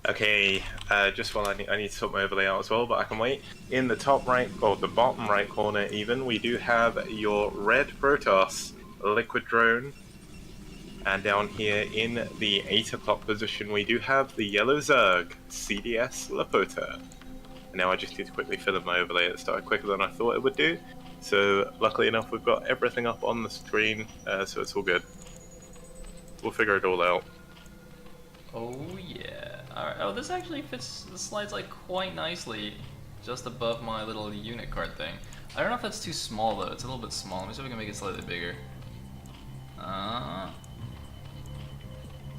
Okay, just while I need to sort my overlay out as well, but I can wait. In the top right, or the bottom right corner even, we do have your red Protoss liquid drone. And down here in the 8 o'clock position, we do have the yellow Zerg, CDS Lopata. And now I just need to quickly fill in my overlay. It started quicker than I thought it would do. So luckily enough, we've got everything up on the screen, so it's all good. We'll figure it all out. Oh yeah. Alright. Oh, this actually fits the slides like quite nicely just above my little unit card thing. I don't know if that's too small though. It's a little bit small. Let me see if we can make it slightly bigger.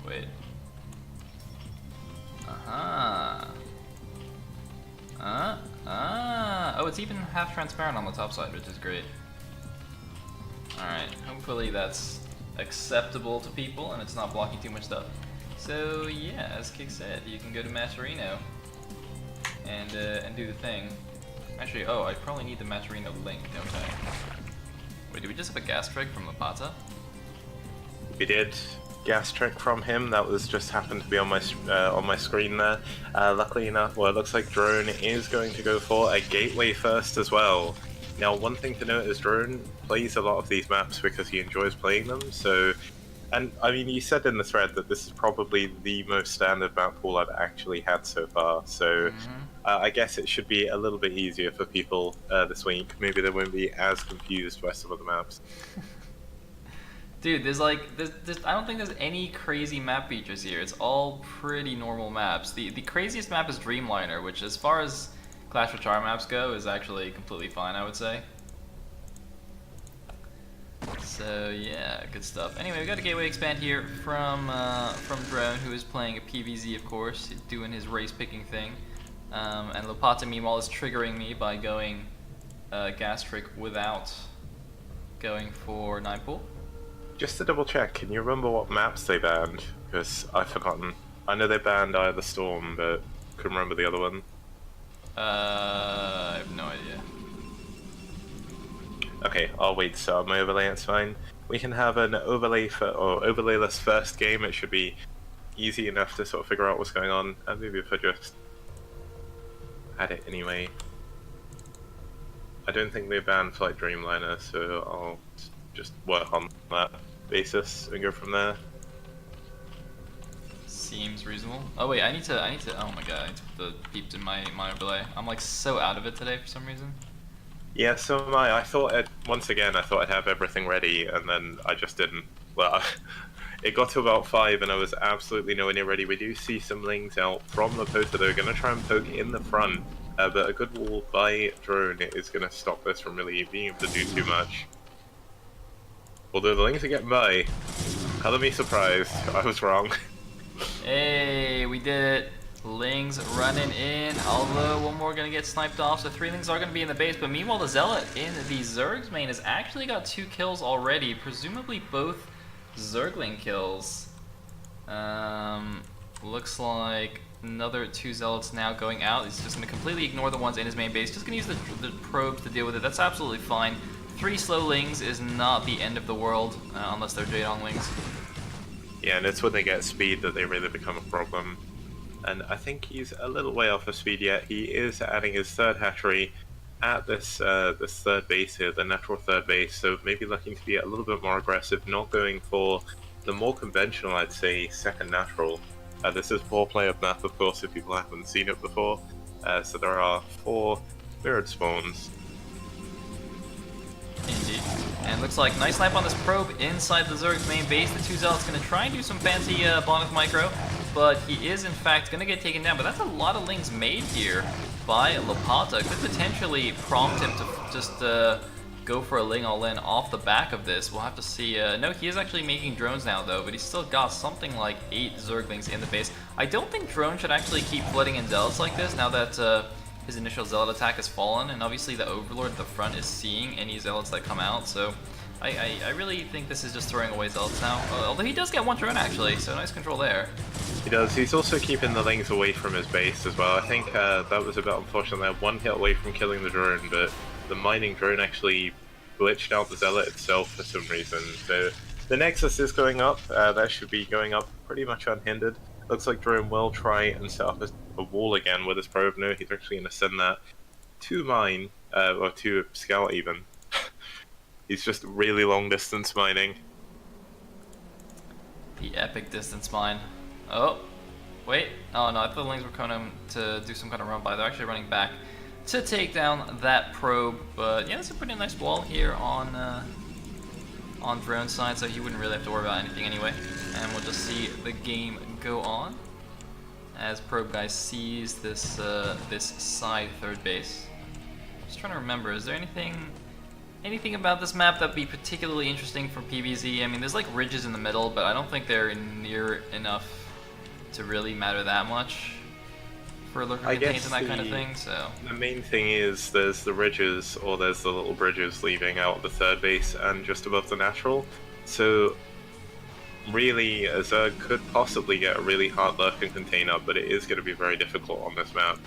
Wait. Oh, it's even half transparent on the top side, which is great. Alright, hopefully that's acceptable to people and it's not blocking too much stuff. So yeah, as Kick said, you can go to Maturino and do the thing. Actually, oh, I probably need the Maturino link, don't I? Wait, did we just have a gas trick from Lopata? We did. Gas trick from him, that was just happened to be on my screen there. Luckily enough, well, it looks like Drone is going to go for a gateway first as well. Now, one thing to note is Drone plays a lot of these maps because he enjoys playing them, so... And, I mean, you said in the thread that this is probably the most standard map pool I've actually had so far, so I guess it should be a little bit easier for people this week. Maybe they won't be as confused by some of the maps. Dude, there's I don't think there's any crazy map features here. It's all pretty normal maps. The craziest map is Dreamliner, which as far as Clash of Char maps go is actually completely fine, I would say. So yeah, good stuff. Anyway, we got a gateway expand here from Drone, who is playing a PvZ, of course, doing his race picking thing. And Lopata, meanwhile, is triggering me by going gas trick without going for 9 pool. Just to double check, can you remember what maps they banned? Because I've forgotten. I know they banned Eye of the Storm, but couldn't remember the other one. I have no idea. Okay, I'll wait to start my overlay, it's fine. We can have an overlay or overlayless first game. It should be easy enough to sort of figure out what's going on, and maybe if I just had it anyway. I don't think they banned Flight Dreamliner, so I'll just work on that basis and go from there. Seems reasonable. Oh wait, I need to, oh my god, I need to put the peeps in my overlay. I'm like so out of it today for some reason. Yeah, so am I. I thought, once again, I thought I'd have everything ready, and then I just didn't. Well, it got to about 5, and I was absolutely nowhere near ready. We do see some lings out from Lopata. They're going to try and poke in the front, but a good wall by Drone is going to stop this from really being able to do too much. Although the lings are getting by, color me surprised. I was wrong. Hey, we did it. Lings running in, although one more gonna get sniped off, so 3 Lings are gonna be in the base, but meanwhile the Zealot in the Zerg's main has actually got 2 kills already, presumably both Zergling kills. Looks like another 2 Zealots now going out. He's just gonna completely ignore the ones in his main base, just gonna use the probes to deal with it. That's absolutely fine. 3 slow Lings is not the end of the world, unless they're Jadong Lings. Yeah, and it's when they get speed that they really become a problem. And I think he's a little way off of speed yet. He is adding his 3rd hatchery at this this 3rd base here, the natural 3rd base, so maybe looking to be a little bit more aggressive, not going for the more conventional, I'd say, 2nd natural. This is 4-player map, of course, if people haven't seen it before. So there are 4 mirrored spawns. Indeed. And looks like nice snipe on this probe inside the Zerg's main base. The 2 Zealots going to try and do some fancy bond with micro, but he is in fact going to get taken down. But that's a lot of Lings made here by Lopata. Could potentially prompt him to just go for a Ling all-in off the back of this. We'll have to see. No, he is actually making drones now though, but he's still got something like 8 Zerglings in the base. I don't think Drone should actually keep flooding in Zealots like this now that his initial Zealot attack has fallen, and obviously the Overlord at the front is seeing any Zealots that come out, so I really think this is just throwing away Zealots now. Although he does get 1 drone actually, so nice control there. He does. He's also keeping the Lings away from his base as well. I think that was a bit unfortunate there. 1 hit away from killing the drone, but the mining drone actually glitched out the Zealot itself for some reason. So the Nexus is going up. That should be going up pretty much unhindered. Looks like Drone will try and set up a wall again with his probe. No, he's actually going to send that to mine, or to scout even. He's just really long distance mining. The epic distance mine. Oh, wait. Oh no, I thought the Lings were coming to do some kind of run by. They're actually running back to take down that probe. But yeah, it's a pretty nice wall here on Drone's side, so he wouldn't really have to worry about anything anyway. And we'll just see the game go on as probe guy sees this this side third base. Just trying to remember, is there anything about this map that'd be particularly interesting for PvZ? I mean, there's like ridges in the middle, but I don't think they're near enough to really matter that much for lurker contains and that kind of thing. So the main thing is there's the ridges, or there's the little bridges leaving out the third base and just above the natural. So really, Zerg could possibly get a really hard lurker container, but it is going to be very difficult on this map.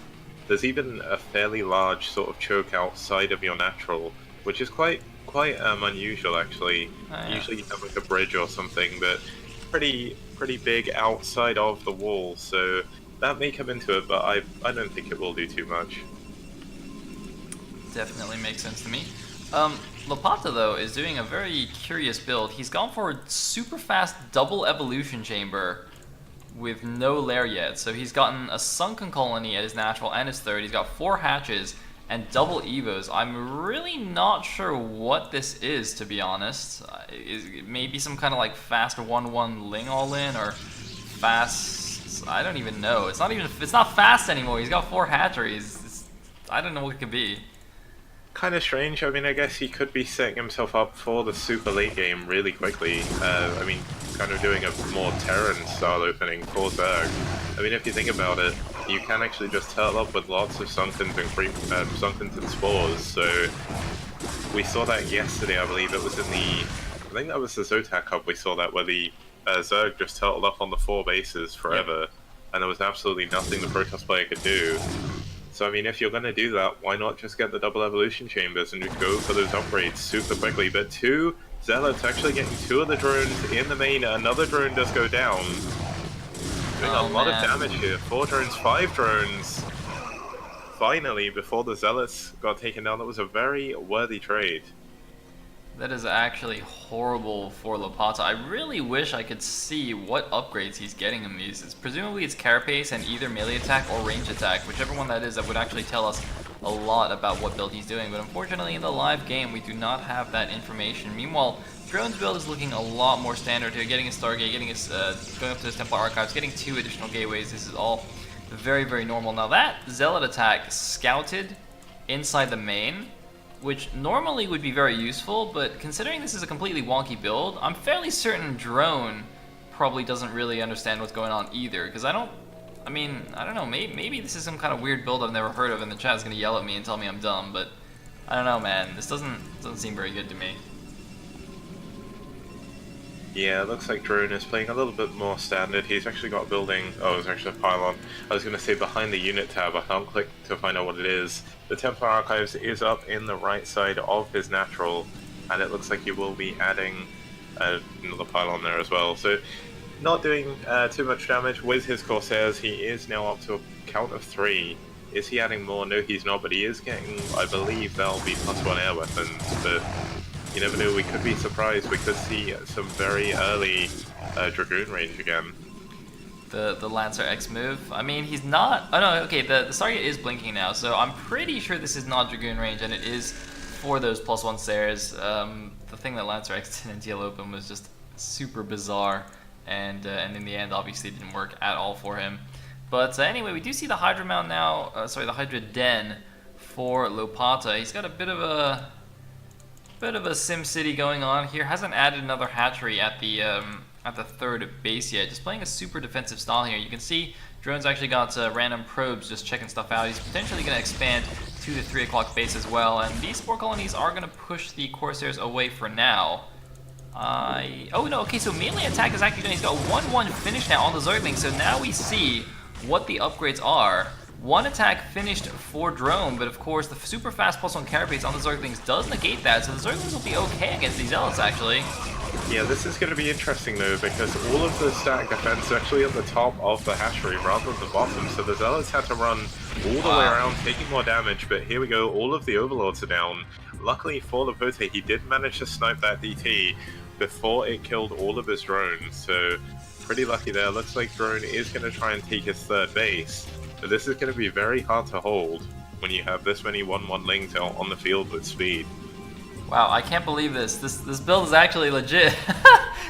There's even a fairly large sort of choke outside of your natural, which is quite unusual actually. yeah. Usually you have like a bridge or something, but pretty big outside of the wall, so that may come into it, but I don't think it will do too much. Definitely makes sense to me. Lopata though is doing a very curious build. He's gone for a super fast double evolution chamber with no lair yet. So he's gotten a sunken colony at his natural and his third. He's got 4 hatches and double evos. I'm really not sure what this is, to be honest. Maybe some kind of like fast 1-1 ling all in, or fast, I don't even know. It's not fast anymore. He's got 4 hatcheries. I don't know what it could be. Kind of strange. I mean, I guess he could be setting himself up for the super late game really quickly. I mean, kind of doing a more Terran style opening for Zerg. I mean, if you think about it, you can actually just turtle up with lots of Sunkens and Sunkens and Spores. So we saw that yesterday, I believe it was in the, I think that was the Zotac Cup. We saw that where the Zerg just turtled up on the 4 bases forever, and there was absolutely nothing the Protoss player could do. So I mean, if you're going to do that, why not just get the double evolution chambers and just go for those upgrades super quickly? But 2 Zealots actually getting 2 of the drones in the main. Another drone does go down. Doing a lot of damage here. 4 drones, 5 drones. Finally, before the Zealots got taken down, that was a very worthy trade. That is actually horrible for Lopata. I really wish I could see what upgrades he's getting in these. Presumably it's carapace and either melee attack or range attack, whichever one that is. That would actually tell us a lot about what build he's doing, but unfortunately in the live game we do not have that information. Meanwhile, Drone's build is looking a lot more standard here, getting his Stargate, getting his going up to his Templar Archives, getting 2 additional gateways. This is all very, very normal. Now that Zealot attack scouted inside the main, which normally would be very useful, but considering this is a completely wonky build, I'm fairly certain Drone probably doesn't really understand what's going on either, because I don't know, maybe this is some kind of weird build I've never heard of, and the chat's gonna yell at me and tell me I'm dumb, but I don't know, man. This doesn't seem very good to me. Yeah, it looks like Drone is playing a little bit more standard. He's actually got a building. Oh, it's actually a pylon. I was going to say behind the unit tab. I can't click to find out what it is. The Templar Archives is up in the right side of his natural, and it looks like he will be adding another pylon there as well. So, not doing too much damage with his Corsairs. He is now up to a count of 3. Is he adding more? No, he's not, but he is getting, I believe, there'll be +1 air weapons, but you never know, we could be surprised. We could see some very early Dragoon range again. The Lancer X move. I mean, he's not... Oh no, okay, the Stargate is blinking now, so I'm pretty sure this is not Dragoon range, and it is for those +1 stairs. The thing that Lancer X did in TL Open was just super bizarre, and in the end, obviously, it didn't work at all for him. But anyway, we do see the Hydra Mount now, the Hydra Den for Lopata. He's got a bit of a Sim City going on here. Hasn't added another hatchery at the third base yet. Just playing a super defensive style here. You can see Drone's actually got random probes just checking stuff out. He's potentially going to expand to the 3 o'clock base as well. And these Spore colonies are going to push the Corsairs away for now. Oh no, okay, so melee attack is actually done. He's got 1-1 finish now on the Zergling. So now we see what the upgrades are. 1 attack finished for Drone, but of course the super fast +1 carapace on the Zerglings does negate that, so the Zerglings will be okay against these Zealots actually. Yeah, this is going to be interesting though, because all of the static defense is actually at the top of the hatchery rather than the bottom, so the Zealots had to run all the way around, taking more damage, but here we go, all of the Overlords are down. Luckily for Lopata, he did manage to snipe that DT before it killed all of his drones, so pretty lucky there. Looks like Drone is going to try and take his third base, but this is going to be very hard to hold when you have this many 1-1 lings out on the field with speed. Wow, I can't believe this. This build is actually legit.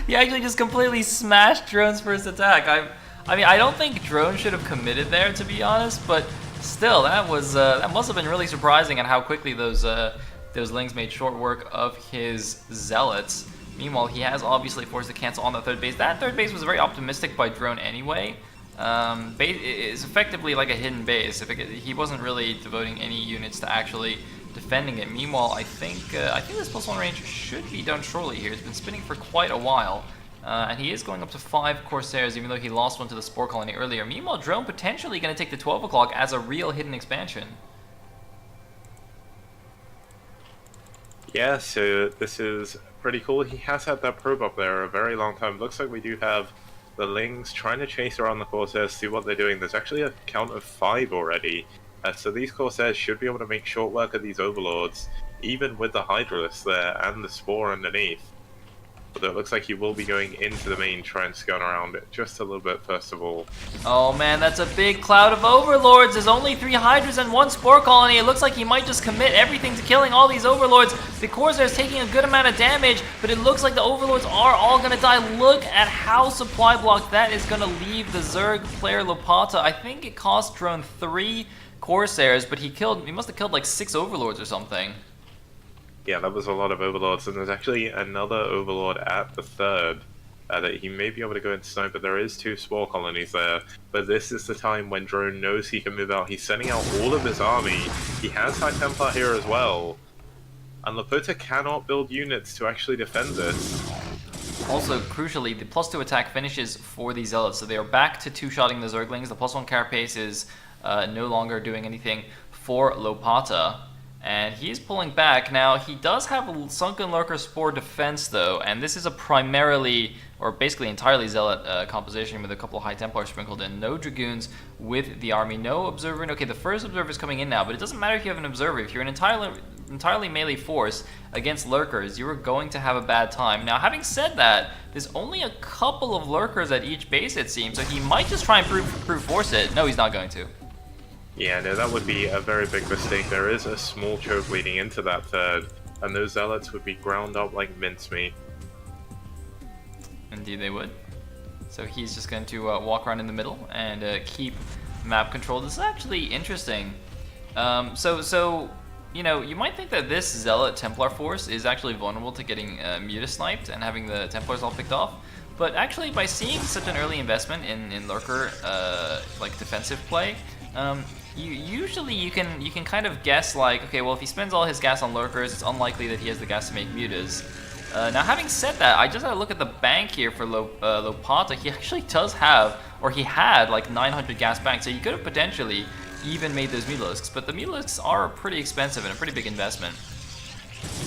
He actually just completely smashed Drone's first attack. I mean, I don't think Drone should have committed there, to be honest, but still, that must have been really surprising at how quickly those lings made short work of his Zealots. Meanwhile, he has obviously forced to cancel on the third base. That third base was very optimistic by Drone anyway. It's effectively like a hidden base. He wasn't really devoting any units to actually defending it. Meanwhile, I think this +1 range should be done shortly here. It's been spinning for quite a while. And he is going up to 5 Corsairs, even though he lost one to the Spore Colony earlier. Meanwhile, Drone potentially going to take the 12 o'clock as a real hidden expansion. Yeah, so this is pretty cool. He has had that probe up there a very long time. Looks like we do have the Lings trying to chase around the Corsairs, see what they're doing. There's actually a count of 5 already. So these Corsairs should be able to make short work of these Overlords, even with the Hydralisk there and the Spore underneath. But it looks like he will be going into the main, try and scan around it just a little bit first of all. Oh man, that's a big cloud of Overlords. There's only 3 Hydras and 1 Spore Colony. It looks like he might just commit everything to killing all these Overlords. The Corsair is taking a good amount of damage, but it looks like the Overlords are all going to die. Look at how supply blocked that is going to leave the Zerg player Lopata. I think it cost Drone 3 Corsairs, but he must have killed like 6 Overlords or something. Yeah, that was a lot of Overlords, and there's actually another Overlord at the third that he may be able to go and snipe, but there is 2 Spore Colonies there. But this is the time when Drone knows he can move out. He's sending out all of his army. He has High Templar here as well. And Lopata cannot build units to actually defend this. Also, crucially, the +2 attack finishes for the Zealots, so they are back to 2-shotting the Zerglings. The +1 carapace is no longer doing anything for Lopata. And he's pulling back. Now, he does have a Sunken Lurker Spore defense, though, and this is a primarily, or basically entirely Zealot composition with a couple of High Templars sprinkled in. No Dragoons with the army, no Observer. Okay, the first Observer is coming in now, but it doesn't matter if you have an Observer. If you're an entirely melee force against Lurkers, you are going to have a bad time. Now, having said that, there's only a couple of Lurkers at each base, it seems, so he might just try and brute force it. No, he's not going to. Yeah, no, that would be a very big mistake. There is a small choke leading into that third, and those Zealots would be ground up like mincemeat. Indeed they would. So he's just going to walk around in the middle and keep map control. This is actually interesting. So you know, you might think that this Zealot Templar force is actually vulnerable to getting Muta sniped and having the Templars all picked off. But actually, by seeing such an early investment in Lurker like defensive play, you can kind of guess like, okay, well if he spends all his gas on Lurkers, it's unlikely that he has the gas to make Mutas. Now having said that, I just had to look at the bank here for Lopata. He actually does have, or he had like 900 gas bank, so he could have potentially even made those Mutalisks, but the Mutalisks are pretty expensive and a pretty big investment.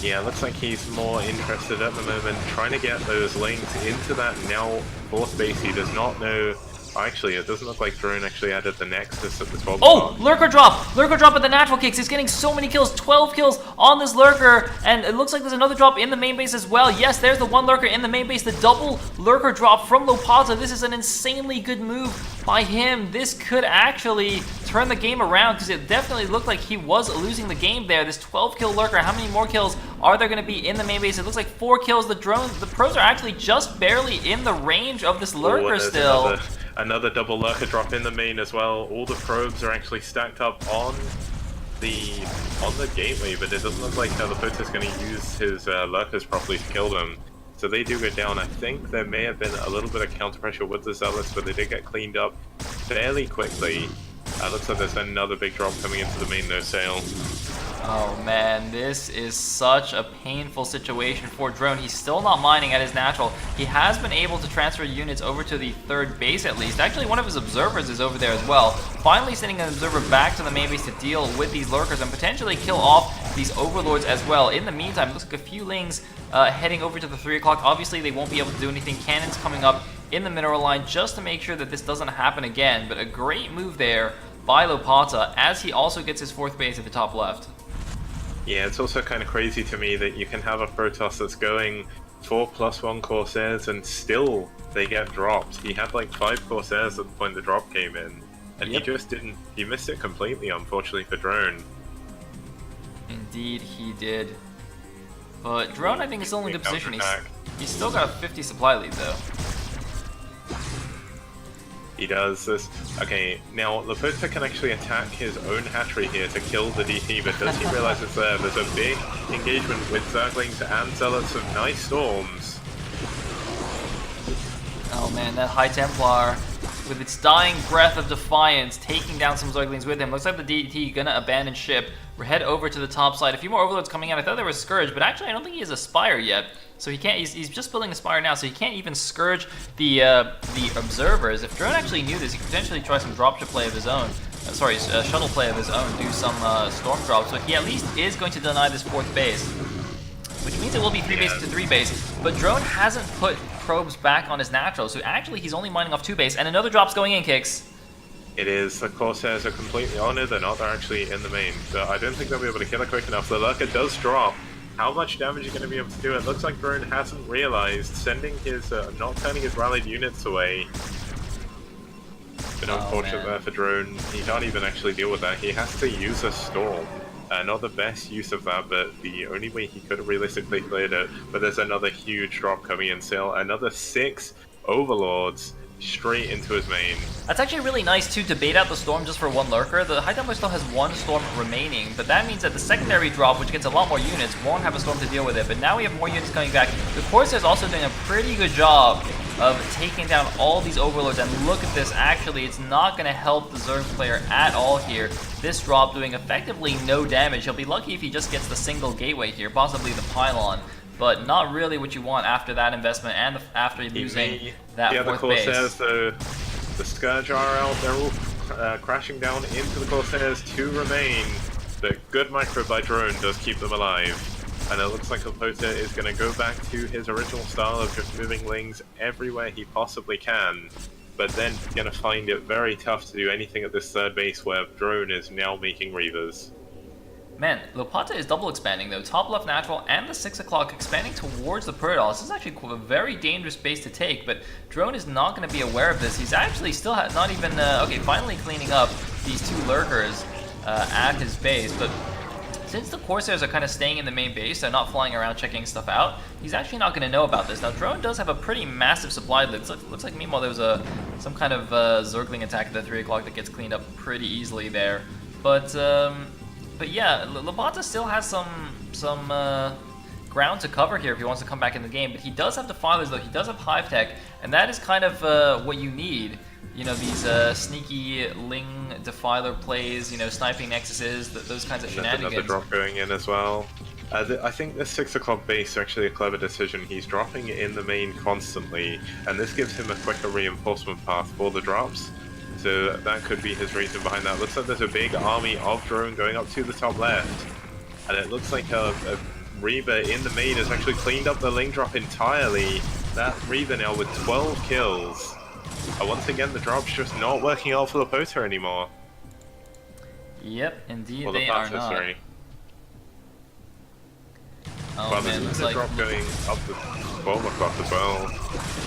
Yeah, looks like he's more interested at the moment trying to get those links into that now fourth base. He does not know. Actually, it doesn't look like Drone actually added the Nexus at the 12. Oh, Lurker drop! Lurker drop at the natural kicks. He's getting so many kills, 12 kills on this Lurker, and it looks like there's another drop in the main base as well. Yes, there's the 1 Lurker in the main base, the double Lurker drop from Lopata. This is an insanely good move by him. This could actually turn the game around because it definitely looked like he was losing the game there. This 12 kill Lurker, how many more kills are there going to be in the main base? It looks like 4 kills. The pros are actually just barely in the range of this Lurker still. Another double Lurker drop in the main as well. All the probes are actually stacked up on the gateway, but it doesn't look like Lopata is going to use his Lurkers properly to kill them. So they do go down. I think there may have been a little bit of counter pressure with the Zealots, but they did get cleaned up fairly quickly. Looks like there's another big drop coming into the main though, Sayle. Oh man, this is such a painful situation for Drone. He's still not mining at his natural. He has been able to transfer units over to the third base at least. Actually, one of his observers is over there as well. Finally sending an observer back to the main base to deal with these Lurkers and potentially kill off these overlords as well. In the meantime, it looks like a few lings heading over to the 3 o'clock. Obviously, they won't be able to do anything. Cannons coming up in the mineral line just to make sure that this doesn't happen again. But a great move there by Lopata as he also gets his 4th base at the top left. Yeah, it's also kind of crazy to me that you can have a Protoss that's going 4+1 Corsairs and still they get dropped. He had like 5 Corsairs at the point the drop came in, and he just didn't. He missed it completely, unfortunately for Drone. Indeed, he did. But Drone, I think, is still in a good position. He's still got a 50 supply lead, though. He does this. Okay, now Lopata can actually attack his own hatchery here to kill the DT, but does he realize it's there? There's a big engagement with Zerglings and Zealots of nice storms. Oh man, that High Templar with its dying breath of defiance taking down some Zerglings with him. Looks like the DT gonna abandon ship. We're head over to the top side. A few more Overlords coming out. I thought there was Scourge, but actually I don't think he has a Spire yet. So he can't. He's just building a Spire now, so he can't even Scourge the Observers. If Drone actually knew this, he could potentially try some dropship play of his own. Shuttle play of his own, do some Storm drops. But he at least is going to deny this 4th base, which means it will be 3 base to 3 base. But Drone hasn't put probes back on his natural, so actually he's only mining off 2 base, and another drop's going in, Kicks. It is. The Corsairs are completely on it. They're not. They're actually in the main. So I don't think they'll be able to kill it quick enough. The Lurker does drop. How much damage are you going to be able to do? It looks like Drone hasn't realized, sending his, not turning his rallied units away. Been unfortunate there for Drone. He can't even actually deal with that. He has to use a Storm. Not the best use of that, but the only way he could have realistically cleared it. But there's another huge drop coming in. Sayle, another 6 Overlords straight into his main. That's actually really nice too, to bait out the Storm just for 1 Lurker. The High Templar still has 1 Storm remaining, but that means that the secondary drop, which gets a lot more units, won't have a Storm to deal with it. But now we have more units coming back. The Corsair's also doing a pretty good job of taking down all these Overlords, and look at this. Actually, it's not going to help the Zerg player at all here. This drop doing effectively no damage. He'll be lucky if he just gets the single gateway here, possibly the pylon. But not really what you want after that investment and after losing that 4th base. The Corsairs, the Scourge are out. They're all crashing down into the Corsairs. 2 remain. The good micro by Drone does keep them alive. And it looks like Lopata is going to go back to his original style of just moving lings everywhere he possibly can. But then he's going to find it very tough to do anything at this 3rd base where Drone is now making Reavers. Man, Lopata is double expanding though. Top left natural and the 6 o'clock expanding towards the Protoss. This is actually a very dangerous base to take, but Drone is not going to be aware of this. He's actually still not even, okay, finally cleaning up these 2 Lurkers at his base, but since the Corsairs are kind of staying in the main base, they're not flying around checking stuff out, he's actually not going to know about this. Now, Drone does have a pretty massive supply list. Looks like meanwhile there was some kind of Zergling attack at the 3 o'clock that gets cleaned up pretty easily there. But yeah, Lopata still has some ground to cover here if he wants to come back in the game. But he does have Defilers though. He does have Hive Tech, and that is kind of what you need. You know, these sneaky Ling Defiler plays, you know, sniping Nexuses, those kinds of shenanigans. Another drop going in as well. I think this 6 o'clock base is actually a clever decision. He's dropping in the main constantly, and this gives him a quicker reinforcement path for the drops. So that could be his reason behind that. Looks like there's a big army of Drone going up to the top left. And it looks like a Reaver in the main has actually cleaned up the Ling drop entirely. That Reaver now with 12 kills. Once again, the drop's just not working out for Lopata anymore. Yep, indeed well, they are not. Sorry. Oh well, man, there's looks a like... drop going up the 12 o'clock as well.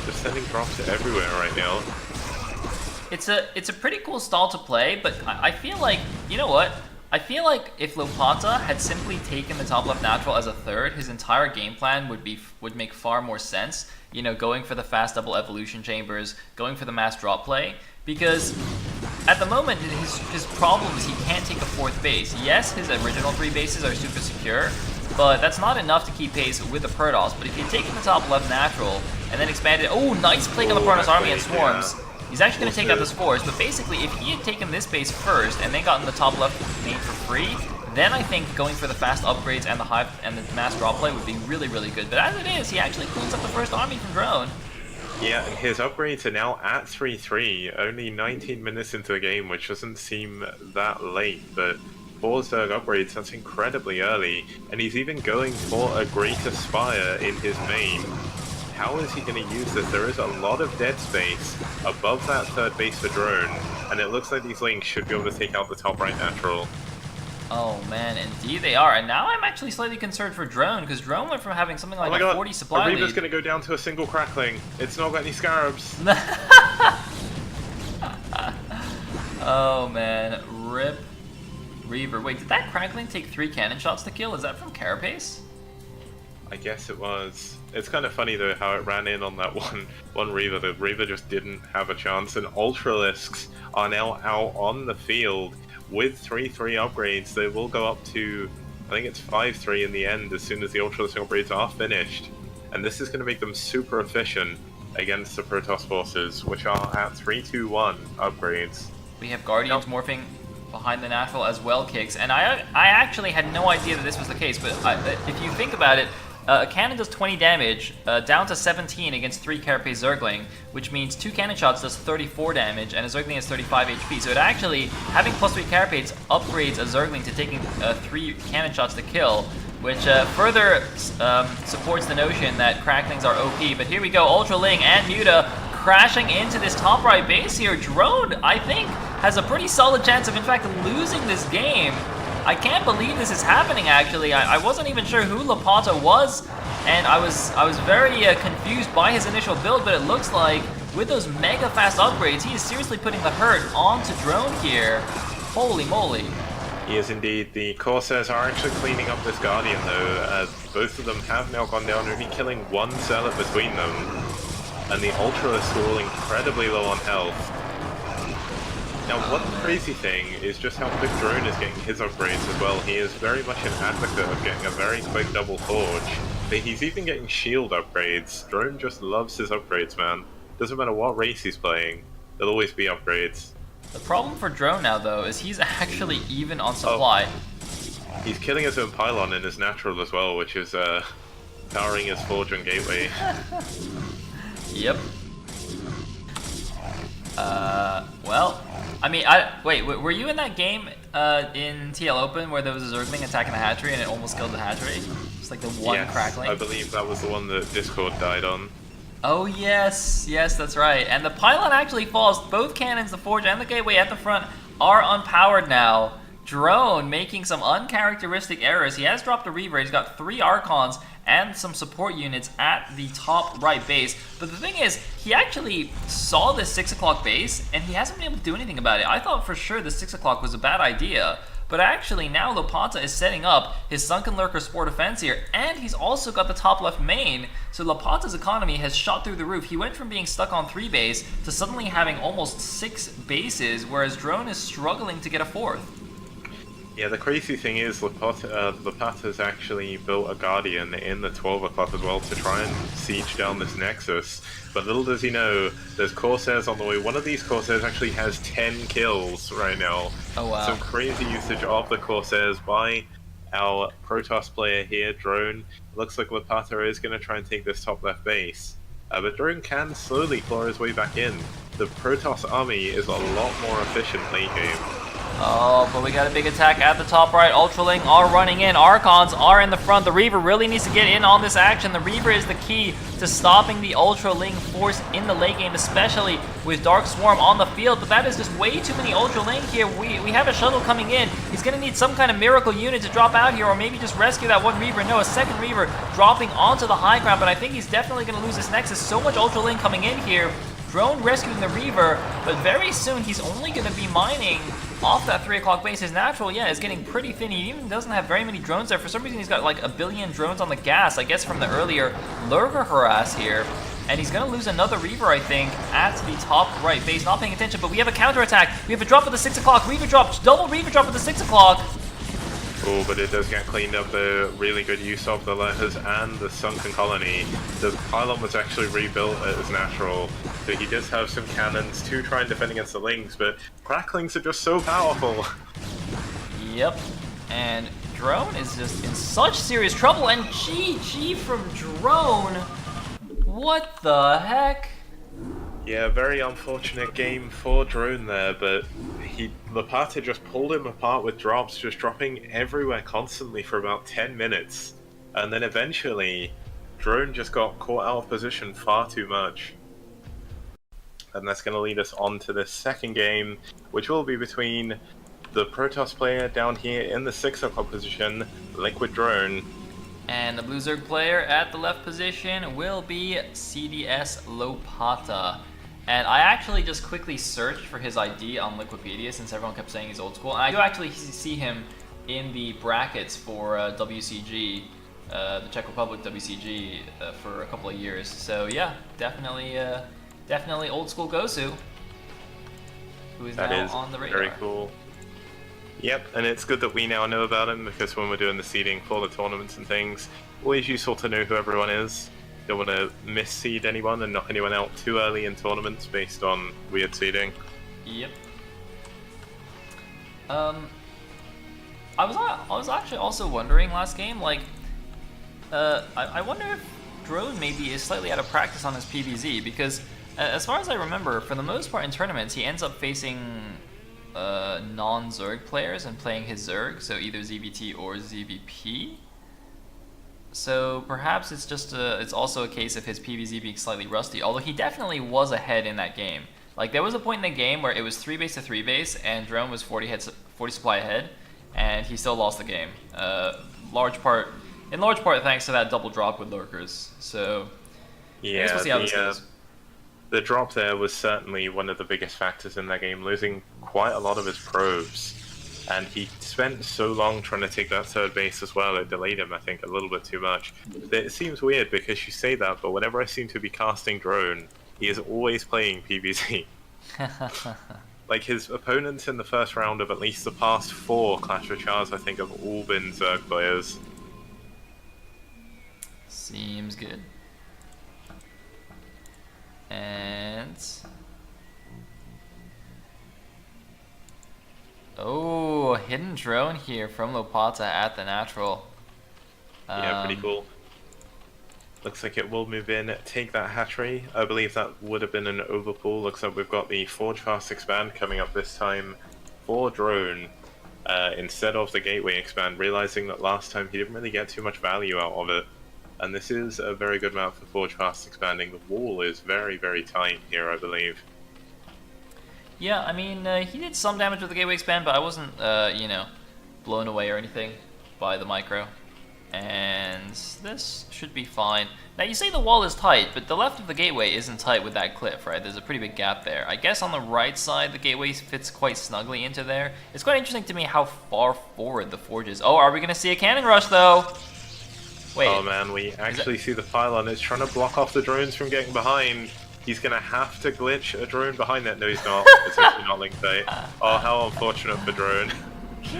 Just sending drops everywhere right now. It's a pretty cool style to play, but I feel like, you know what? I feel like if Lopata had simply taken the top left natural as a 3rd, his entire game plan would make far more sense. You know, going for the fast double evolution chambers, going for the mass drop play, because at the moment his problem is he can't take a 4th base. Yes, his original 3 bases are super secure, but that's not enough to keep pace with the Protoss. But if you'd taken the top left natural and then expanded, oh, nice play on the Protoss army and swarms. Yeah. He's actually going to take out this force, but basically if he had taken this base first and then gotten the top left main for free, then I think going for the fast upgrades and the hive and the mass drop play would be really, really good. But as it is, he actually cleans up the first army from Drone. Yeah, and his upgrades are now at 3-3, only 19 minutes into the game, which doesn't seem that late, but 4 Zerg upgrades, that's incredibly early, and he's even going for a Greater Spire in his main. How is he going to use this? There is a lot of dead space above that third base for Drone, and it looks like these links should be able to take out the top right natural. Oh man, indeed they are. And now I'm actually slightly concerned for Drone, because Drone went from having something like a 40 supply lead. Reaver's going to go down to a single Crackling. It's not got any Scarabs. Oh man, rip Reaver. Wait, did that Crackling take 3 cannon shots to kill? Is that from Carapace? I guess it was. It's kind of funny though how it ran in on that one Reaver. The Reaver just didn't have a chance, and Ultralisks are now out on the field with 3-3 upgrades. They will go up to, I think it's 5-3 in the end as soon as the Ultralisk upgrades are finished. And this is going to make them super efficient against the Protoss forces, which are at 3-2-1 upgrades. We have Guardians morphing behind the natural as well, Kicks, and I actually had no idea that this was the case, but if you think about it, a cannon does 20 damage, down to 17 against 3 Carapace Zergling, which means 2 cannon shots does 34 damage, and a Zergling has 35 HP. So it actually, having plus 3 Carapace upgrades a Zergling to taking 3 cannon shots to kill, which further supports the notion that Cracklings are OP. But here we go, Ultra Ling and Muta crashing into this top right base here. Drone, I think, has a pretty solid chance of, in fact, losing this game. I can't believe this is happening, actually. I wasn't even sure who Lopata was, and I was very confused by his initial build, but it looks like with those mega fast upgrades, he is seriously putting the hurt onto Drone here. Holy moly. He is indeed. The Corsairs are actually cleaning up this Guardian though, as both of them have now gone down, only killing 1 Zealot between them. And the Ultralists are all incredibly low on health. Now, one crazy thing is just how quick Drone is getting his upgrades as well. He is very much an advocate of getting a very quick double forge, but he's even getting shield upgrades. Drone just loves his upgrades, man. Doesn't matter what race he's playing, there'll always be upgrades. The problem for Drone now, though, is he's actually even on supply. Oh, he's killing his own pylon in his natural as well, which is powering his forge and gateway. Yep. Well, I mean, wait, were you in that game in TL Open where there was a Zergling attacking the hatchery and it almost killed the hatchery? It's like the one Crackling. I believe that was the one that Discord died on. Oh yes, yes, that's right. And the pylon actually falls. Both cannons, the forge and the gateway at the front, are unpowered now. Drone making some uncharacteristic errors. He has dropped a Reaver. He's got 3 Archons and some support units at the top right base. But the thing is, he actually saw this 6 o'clock base, and he hasn't been able to do anything about it. I thought for sure the 6 o'clock was a bad idea. But actually, now Lopata is setting up his Sunken Lurker Spore Defense here, and he's also got the top left main. So Lopata's economy has shot through the roof. He went from being stuck on 3 base to suddenly having almost 6 bases, whereas Drone is struggling to get a 4th. Yeah, the crazy thing is Lopata's actually built a Guardian in the 12 o'clock as well to try and siege down this Nexus. But little does he know, there's Corsairs on the way. One of these Corsairs actually has 10 kills right now. Oh wow. Some crazy usage of the Corsairs by our Protoss player here, Drone. Looks like Lopata is going to try and take this top left base. But Drone can slowly claw his way back in. The Protoss army is a lot more efficient late game. Oh, but we got a big attack at the top right. Ultraling are running in. Archons are in the front. The Reaver really needs to get in on this action. The Reaver is the key to stopping the Ultraling force in the late game, especially with Dark Swarm on the field. But that is just way too many Ultraling here. We have a shuttle coming in. He's going to need some kind of miracle unit to drop out here, or maybe just rescue that one Reaver. No, a second Reaver dropping onto the high ground, but I think he's definitely going to lose this Nexus. So much Ultraling coming in here. Drone rescuing the Reaver, but very soon he's only going to be mining off that 3 o'clock base. His natural, yeah, is getting pretty thin. He even doesn't have very many drones there. For some reason, he's got like 1 billion drones on the gas, I guess from the earlier Lurker harass here. And he's going to lose another Reaver, I think, at the top right base. Not paying attention, but we have a counterattack. We have a drop at the 6 o'clock. Reaver drop, double Reaver drop at the 6 o'clock. Oh, but it does get cleaned up. The really good use of the letters and the Sunken Colony. The pylon was actually rebuilt as natural, so he does have some cannons to try and defend against the Lings, but Cracklings are just so powerful. Yep, and Drone is just in such serious trouble, and GG from Drone. What the heck? Yeah, very unfortunate game for Drone there, but Lopata just pulled him apart with drops, just dropping everywhere constantly for about 10 minutes. And then eventually, Drone just got caught out of position far too much. And that's going to lead us on to the second game, which will be between the Protoss player down here in the 6 o'clock position, Liquid Drone. And the Blue Zerg player at the left position will be CDS Lopata. And I actually just quickly searched for his ID on Wikipedia since everyone kept saying he's old school. And I do actually see him in the brackets for WCG, the Czech Republic WCG, for a couple of years. So yeah, definitely old school Gosu, who is now on the radar. Very cool. Yep, and it's good that we now know about him because when we're doing the seeding for the tournaments and things, always useful to know who everyone is. Don't want to misseed anyone and knock anyone out too early in tournaments based on weird seeding. Yep. I was actually also wondering last game, like, I wonder if Drone maybe is slightly out of practice on his PvZ, because as far as I remember, for the most part in tournaments, he ends up facing non-Zerg players and playing his Zerg, so either ZVT or ZVP. So perhaps it's just it's also a case of his PvZ being slightly rusty, although he definitely was ahead in that game. Like, there was a point in the game where it was 3 base to 3 base, and Drone was 40 supply ahead, and he still lost the game. In large part thanks to that double drop with lurkers. So yeah, I guess we'll see how this goes. The drop there was certainly one of the biggest factors in that game, losing quite a lot of his probes. And he spent so long trying to take that third base as well, it delayed him, I think, a little bit too much. It seems weird because you say that, but whenever I seem to be casting Drone, he is always playing PvZ. Like, his opponents in the first round of at least the past 4 Clash of Chars, I think, have all been Zerg players. Seems good. And... oh, hidden drone here from Lopata at the natural. Yeah, pretty cool. Looks like it will move in, take that hatchery. I believe that would have been an overpull. Looks like we've got the Forge Fast expand coming up this time for Drone instead of the Gateway expand, realizing that last time he didn't really get too much value out of it. And this is a very good map for Forge Fast expanding. The wall is very, very tight here, I believe. Yeah, I mean, he did some damage with the Gateway expand, but I wasn't, you know, blown away or anything by the micro. And this should be fine. Now, you say the wall is tight, but the left of the Gateway isn't tight with that cliff, right? There's a pretty big gap there. I guess on the right side, the Gateway fits quite snugly into there. It's quite interesting to me how far forward the Forge is. Oh, are we going to see a cannon rush, though? Wait. Oh, man, we actually see the pylon. It's trying to block off the drones from getting behind. He's going to have to glitch a drone behind that. No, he's not. It's actually not linked tight. Oh, how unfortunate for Drone.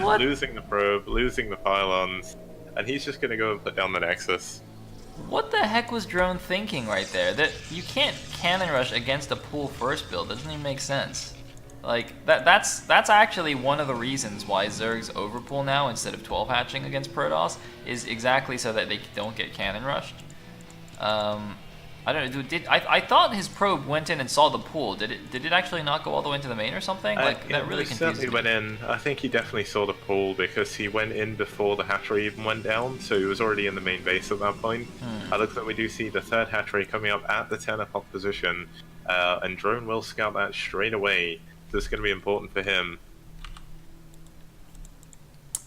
What? Losing the probe, losing the pylons, and he's just going to go and put down the Nexus. What the heck was Drone thinking right there? That you can't cannon rush against a pool first build. Doesn't even make sense. Like, that's actually one of the reasons why Zerg's overpool now instead of 12 hatching against Protoss is exactly so that they don't get cannon rushed. I don't know. I thought his probe went in and saw the pool. Did it actually not go all the way into the main or something? Like, that really confused me. He went in. I think he definitely saw the pool because he went in before the hatchery even went down, so he was already in the main base at that point. It looks like we do see the third hatchery coming up at the 10 o'clock position, and Drone will scout that straight away. This is going to be important for him.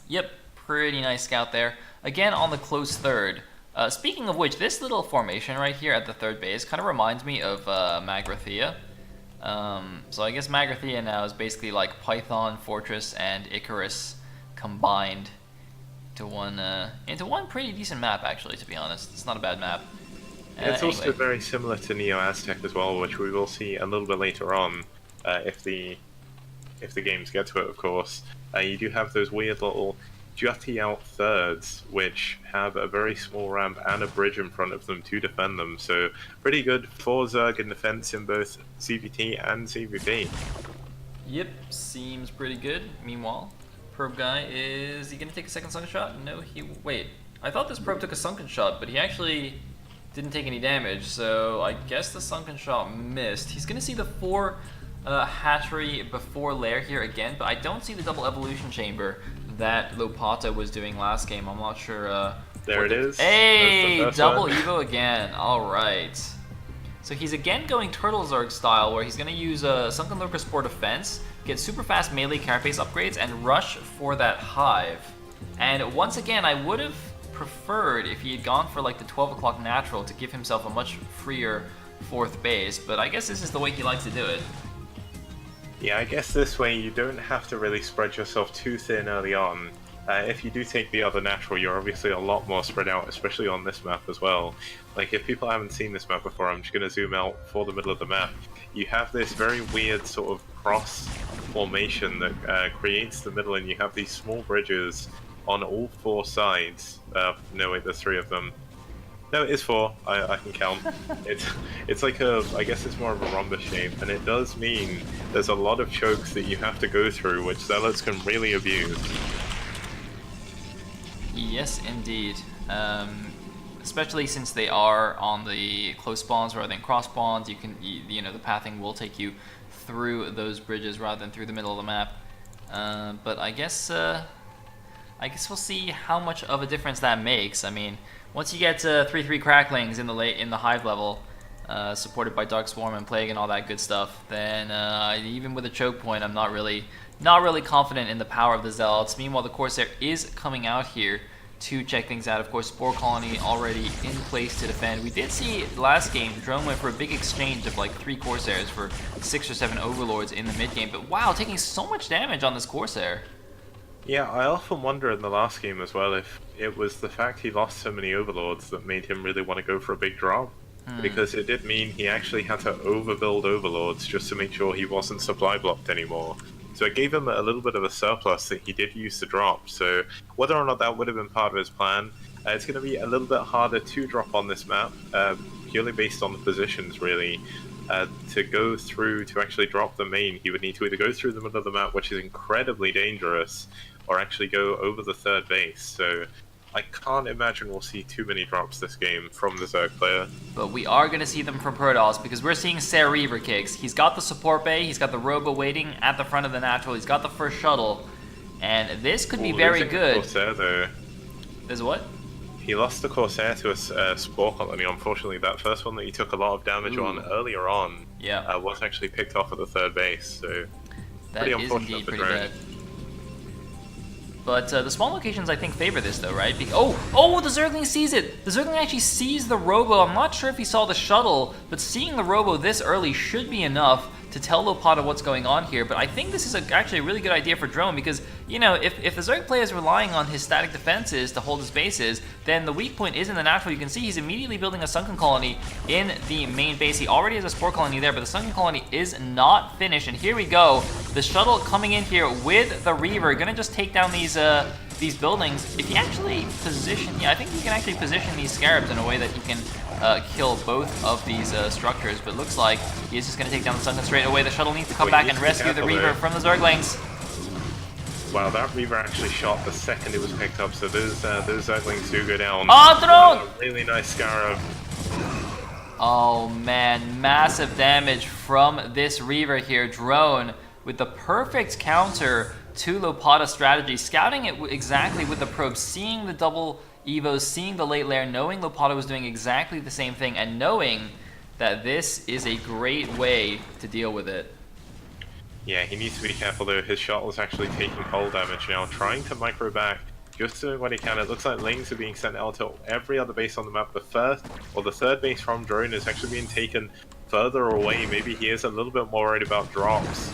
Yep, pretty nice scout there. Again on the close third. Speaking of which, this little formation right here at the third base kind of reminds me of Magrathea. So I guess Magrathea now is basically like Python, Fortress, and Icarus combined into one pretty decent map, actually, to be honest. It's not a bad map. It's also very similar to Neo Aztec as well, which we will see a little bit later on, if the games get to it, of course. You do have those weird little jutty out thirds, which have a very small ramp and a bridge in front of them to defend them, so pretty good for Zerg in defense in both CVT and CVP. Yep, seems pretty good. Meanwhile, probe guy, is he gonna take a second sunken shot? No, wait. I thought this probe took a sunken shot, but he actually didn't take any damage, so I guess the sunken shot missed. He's gonna see the 4 hatchery before lair here again, but I don't see the double evolution chamber that Lopata was doing last game. I'm not sure. There it is. Hey, double Evo again. All right. So he's again going Turtle Zerg style, where he's going to use Sunken Lurker Spore Defense, get super fast melee carapace upgrades, and rush for that hive. And once again, I would have preferred if he had gone for like the 12 o'clock natural to give himself a much freer 4th base, but I guess this is the way he likes to do it. Yeah, I guess this way you don't have to really spread yourself too thin early on. If you do take the other natural, you're obviously a lot more spread out, especially on this map as well. Like, if people haven't seen this map before, I'm just going to zoom out for the middle of the map. You have this very weird sort of cross formation that creates the middle, and you have these small bridges on all 4 sides. No, wait, there's 3 of them. No, it is 4. I can count. It's like I guess it's more of a rhombus shape, and it does mean there's a lot of chokes that you have to go through, which zealots can really abuse. Yes, indeed. Especially since they are on the close spawns rather than cross spawns, you know, the pathing will take you through those bridges rather than through the middle of the map. But I guess we'll see how much of a difference that makes. I mean, once you get 3/3 cracklings in the hive level, supported by Dark Swarm and Plague and all that good stuff, then even with a choke point, I'm not really confident in the power of the Zealots. Meanwhile, the Corsair is coming out here to check things out. Of course, Spore Colony already in place to defend. We did see last game, Drone went for a big exchange of like 3 Corsairs for 6 or 7 Overlords in the mid game. But wow, taking so much damage on this Corsair. Yeah, I often wonder in the last game as well if it was the fact he lost so many Overlords that made him really want to go for a big drop. Because it did mean he actually had to overbuild Overlords just to make sure he wasn't supply blocked anymore. So it gave him a little bit of a surplus that he did use to drop. So whether or not that would have been part of his plan, it's going to be a little bit harder to drop on this map, purely based on the positions, really. To go through to actually drop the main, he would need to either go through the middle of the map, which is incredibly dangerous, or actually go over the 3rd base. So I can't imagine we'll see too many drops this game from the Zerg player. But we are going to see them from Protoss, because we're seeing Ser Reaver kicks. He's got the support bay, he's got the Robo waiting at the front of the natural, he's got the first shuttle, and this could be very good. Corsair, though. There's what? He lost the Corsair to a Spore Colony. Unfortunately, that first one that he took a lot of damage on earlier on was actually picked off at the 3rd base. So that pretty is unfortunate indeed for pretty Drone. bad. But the small locations, I think, favor this, though, right? Oh, the Zergling sees it! The Zergling actually sees the Robo. I'm not sure if he saw the shuttle, but seeing the Robo this early should be enough to tell Lopata what's going on here. But I think this is actually a really good idea for Drone, because, you know, if the Zerg player is relying on his static defenses to hold his bases, then the weak point is in the natural. You can see he's immediately building a Sunken Colony in the main base. He already has a Spore Colony there, but the Sunken Colony is not finished. And here we go. The shuttle coming in here with the Reaver, gonna just take down these buildings. If he actually I think he can actually position these Scarabs in a way that he can kill both of these structures, but looks like he is just going to take down the Sunken straight away. The shuttle needs to come back and rescue the Reaver from the Zerglings. Wow, that Reaver actually shot the second it was picked up, so those Zerglings do go down. Oh, Drone! Really nice Scarab. Oh man, massive damage from this Reaver here. Drone with the perfect counter to Lopata strategy, scouting it exactly with the probe, seeing the double Evos, seeing the late lair, knowing Lopata was doing exactly the same thing, and knowing that this is a great way to deal with it. Yeah, he needs to be careful though. His shot was actually taking hull damage now, trying to micro back, just doing what he can. It looks like lings are being sent out to every other base on the map. The 3rd base from Drone is actually being taken further away. Maybe he is a little bit more worried about drops.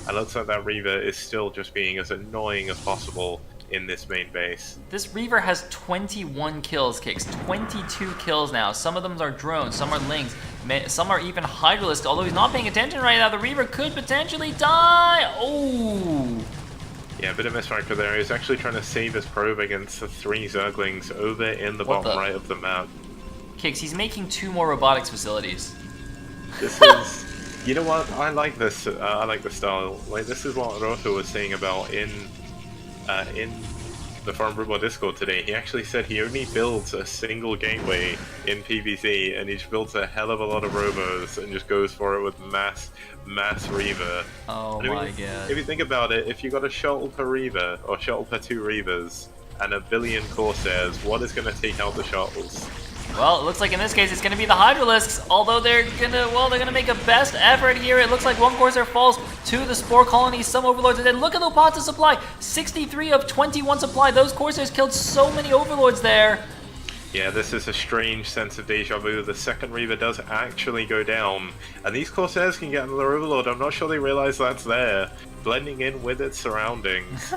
It looks like that Reaver is still just being as annoying as possible in this main base. This Reaver has 21 kills, Kicks. 22 kills now. Some of them are drones, some are lings, some are even Hydralisk. Although he's not paying attention right now, the Reaver could potentially die. Oh! Yeah, a bit of misfactor there. He's actually trying to save his probe against the 3 Zerglings over in the bottom right of the map. Kicks, he's making 2 more robotics facilities. This is... You know what? I like this. I like the style. Like, this is what Roto was saying about in the Foreign Rumor Discord today, he actually said he only builds a single gateway in PvZ, and he just builds a hell of a lot of robos and just goes for it with mass Reaver. Oh my god. If you think about it, if you got a shuttle per Reaver, or shuttle per 2 Reavers, and a billion Corsairs, what is going to take out the shuttles? Well, it looks like in this case it's going to be the Hydralisks, although they're gonna make a best effort here. It looks like one Corsair falls to the Spore Colony, some Overlords are dead. Look at Lopata's supply, 63 of 21 supply. Those Corsairs killed so many Overlords there. Yeah, this is a strange sense of deja vu. The second Reaver does actually go down, and these Corsairs can get another Overlord. I'm not sure they realize that's there, blending in with its surroundings.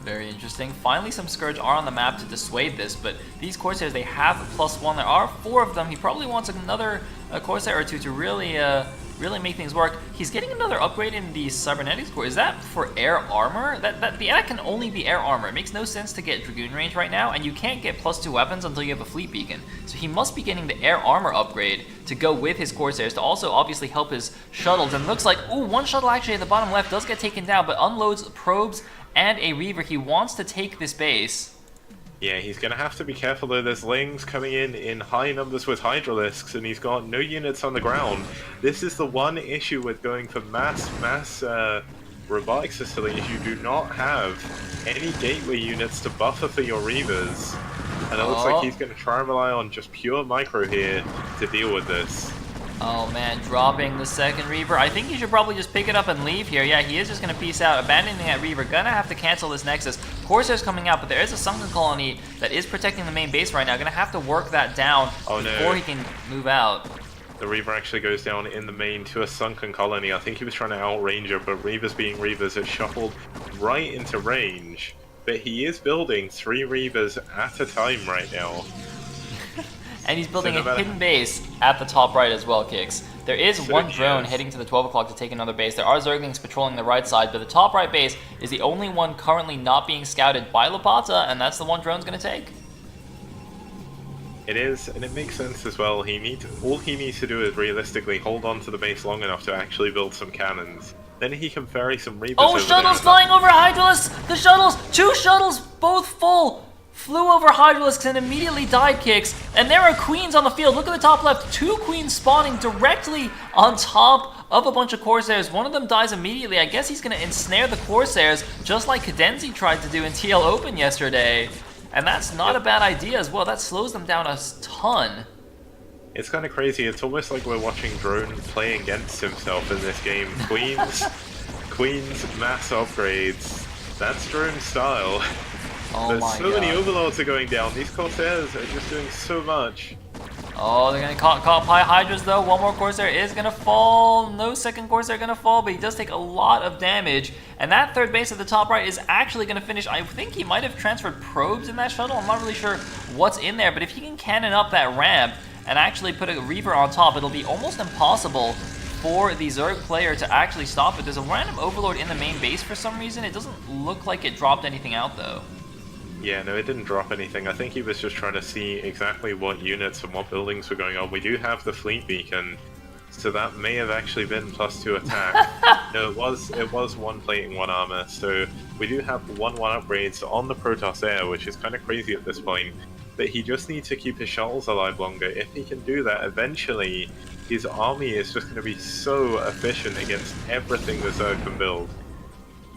Very interesting. Finally, some Scourge are on the map to dissuade this, but these Corsairs, they have +1. There are 4 of them. He probably wants another Corsair or 2 to really make things work. He's getting another upgrade in the Cybernetics core. Is that for air armor? That can only be air armor. It makes no sense to get Dragoon range right now, and you can't get +2 weapons until you have a fleet beacon. So he must be getting the air armor upgrade to go with his Corsairs to also obviously help his shuttles. And looks like, ooh, one shuttle actually at the bottom left does get taken down, but unloads probes and a Reaver. He wants to take this base. Yeah, he's going to have to be careful though. There's Lings coming in high numbers with Hydralisks, and he's got no units on the ground. This is the one issue with going for mass robotics facilities. You do not have any gateway units to buffer for your Reavers. And it looks like he's going to try and rely on just pure micro here to deal with this. Oh man, dropping the second Reaver. I think he should probably just pick it up and leave here. Yeah, he is just going to peace out, abandoning that Reaver. Gonna have to cancel this Nexus. Corsair's coming out, but there is a Sunken Colony that is protecting the main base right now. Gonna have to work that down before he can move out. The Reaver actually goes down in the main to a Sunken Colony. I think he was trying to outrange it, but Reavers being Reavers, it shuffled right into range. But he is building 3 Reavers at a time right now. And he's building a hidden base at the top right as well, Kicks. There is one drone heading to the 12 o'clock to take another base. There are Zerglings patrolling the right side, but the top right base is the only one currently not being scouted by Lopata, and that's the one drone's going to take. It is, and it makes sense as well. All he needs to do is realistically hold on to the base long enough to actually build some cannons. Then he can ferry some Reavers over shuttles flying over Hydralisks! The shuttles! 2 shuttles, both full! Flew over Hydralisks and immediately died, Kicks. And there are queens on the field. Look at the top left. 2 queens spawning directly on top of a bunch of Corsairs. One of them dies immediately. I guess he's going to ensnare the Corsairs, just like Cadenzi tried to do in TL Open yesterday. And that's not a bad idea as well. That slows them down a ton. It's kind of crazy. It's almost like we're watching Drone play against himself in this game. Queens, mass upgrades. That's Drone's style. Oh There's my so God. many Overlords are going down. These Corsairs are just doing so much. Oh, they're going to caught by Hydras though. One more Corsair is going to fall. No second Corsair going to fall, but he does take a lot of damage. And that third base at the top right is actually going to finish. I think he might have transferred probes in that shuttle. I'm not really sure what's in there, but if he can cannon up that ramp and actually put a Reaver on top, it'll be almost impossible for the Zerg player to actually stop it. There's a random Overlord in the main base for some reason. It doesn't look like it dropped anything out though. Yeah, no, it didn't drop anything. I think he was just trying to see exactly what units and what buildings were going on. We do have the fleet beacon, so that may have actually been +2 attack. No, it was 1 plating, 1 armor, so we do have 1/1 upgrades on the Protoss Air, which is kind of crazy at this point. But he just needs to keep his shuttles alive longer. If he can do that, eventually his army is just going to be so efficient against everything the Zerg can build.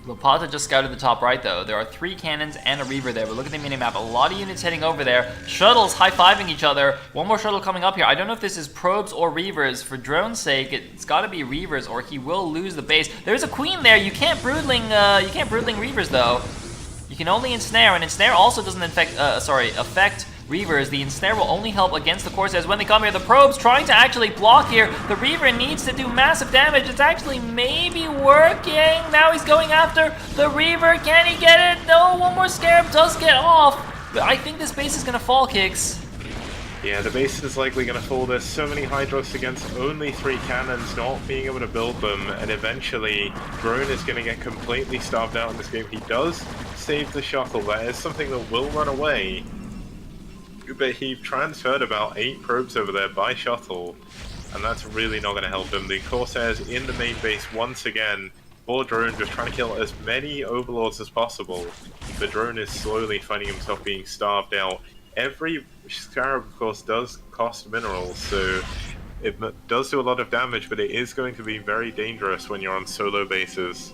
Lopata just scouted the top right though. There are 3 cannons and a Reaver there, but look at the minimap. A lot of units heading over there. Shuttles high-fiving each other. One more shuttle coming up here. I don't know if this is probes or Reavers. For drone's sake, it's got to be Reavers or he will lose the base. There's a queen there. You can't broodling Reavers though. You can only ensnare, and ensnare also doesn't affect Reavers. The ensnare will only help against the Corsairs when they come here. The probes trying to actually block here. The Reaver needs to do massive damage. It's actually maybe working. Now he's going after the Reaver. Can he get it? No, one more Scarab does get off. But I think this base is going to fall, Kicks. Yeah, the base is likely going to fall. There's so many Hydros against only 3 cannons, not being able to build them, and eventually Drone is going to get completely starved out in this game. He does save the shuttle. That is something that will run away. But he transferred about 8 probes over there by shuttle, and that's really not going to help him. The Corsairs in the main base once again poor Drone just trying to kill as many Overlords as possible. The Drone is slowly finding himself being starved out. Every Scarab, of course, does cost minerals, so it does do a lot of damage, but it is going to be very dangerous when you're on solo bases.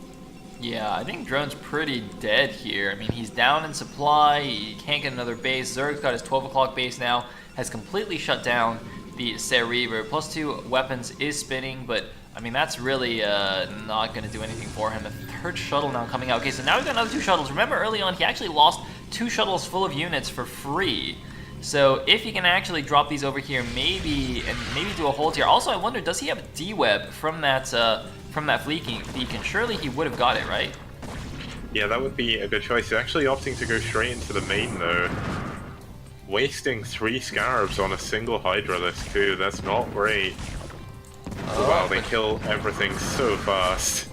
Yeah, I think Drone's pretty dead here. I mean, he's down in supply, he can't get another base. Zerg's got his 12 o'clock base now, has completely shut down the Sayle Reaver. +2 weapons is spinning, but I mean, that's really not going to do anything for him. The third shuttle now coming out. Okay, so now we've got another 2 shuttles. Remember early on, he actually lost 2 shuttles full of units for free. So if he can actually drop these over here, maybe do a hold here. Also, I wonder, does he have D-Web from that beacon? Surely he would have got it, right? Yeah, that would be a good choice. He's actually opting to go straight into the main, though. Wasting 3 Scarabs on a single Hydralisk, too. That's not great. Oh, wow, they kill everything so fast.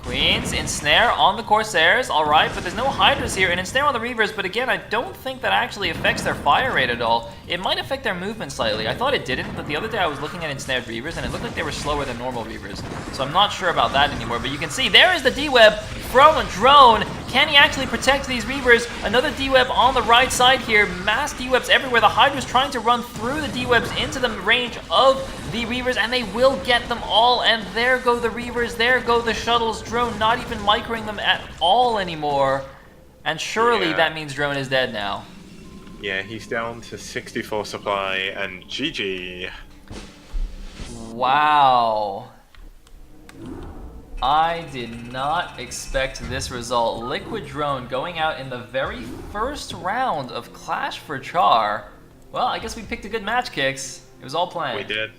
Queens, ensnare on the Corsairs, alright, but there's no Hydras here, and ensnare on the Reavers, but again, I don't think that actually affects their fire rate at all. It might affect their movement slightly. I thought it didn't, but the other day I was looking at ensnared Reavers, and it looked like they were slower than normal Reavers. So I'm not sure about that anymore, but you can see, there is the D-Web from a Drone. Can he actually protect these Reavers? Another D-Web on the right side here. Mass D-Webs everywhere. The Hydra's trying to run through the D-Webs into the range of the Reavers, and they will get them all. And there go the Reavers. There go the shuttles. Drone not even microing them at all anymore. And surely that means Drone is dead now. Yeah, he's down to 64 supply, and GG. Wow. I did not expect this result. Liquid Drone going out in the very first round of Clash for Char. Well, I guess we picked a good match, Kicks. It was all planned. We did.